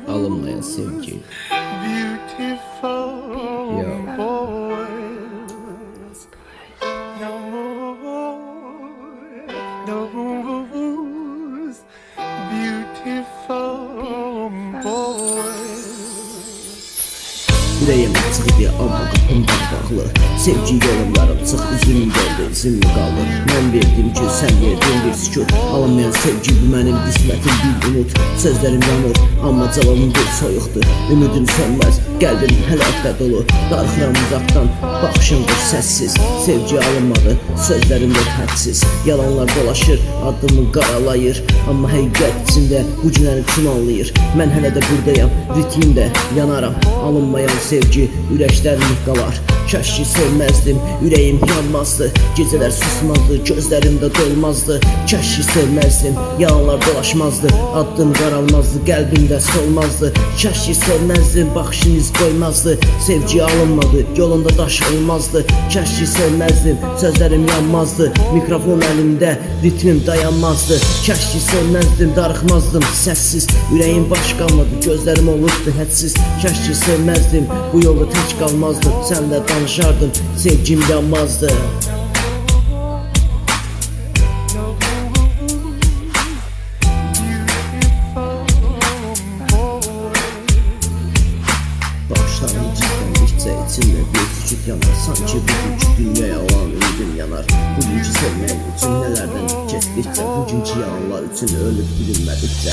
Alınmayan sevgi. Yüreğim açıqdı amma qapımdan bağlı. Sevgi yolumlarım çıx üzüm gəldi, izimli qaldı. Mən verdim ki, sən verdin bir sükut. Alınmayan sevgi bu mənim qismətim bir umut. Sözlərim yanır, amma cavabım bir soyuqdur. Ümidim sönməz, qəlbim həlaklə dolu. Darxıram uzaqdan, baxışımdır səssiz. Sevgi alınmadı, sözlərimdir hədsiz. Yalanlar dolaşır, adımı qaralayır. Amma həqiqət içində bu günləri kim anlayır? Mən hələ də buradayam, ritmimdə yanaram. Alınmayan sevgi ürəklərimdə qalar. Kaş ki sevməzdim, ürəyim yanmazdı. Gecələr susmazdı, gözlərimdə dolmazdı. Kaş ki sevməzdim, yalanlar dolaşmazdı. Addım qaralmazdı, qəlbimdə solmazdı. Kaş ki sevməzdim, baxışınız qoymazdı. Sevgi alınmadı, yolunda daş olmazdı. Kaş ki sevməzdim, sözlərim yanmazdı. Mikrofon əlimdə, ritmim dayanmazdı. Kaş ki sevməzdim, darıxmazdım səssiz. Ürəyim baş qalmadı, gözlərim olurdu hədsiz. Kaş ki sevməzdim, bu yolda tək qalmazdım. Sənlə danışardım, sevgim yanmazdı. Başlarım ciddenlikçe içimde bir küçük yanar. Sanki bugünkü dünyaya olan ümidim yanar. Bugünkü sevməyim üçün nələrdən keçdikcə, bugünkü yalanlar üçün ölüb bilinmədikcə.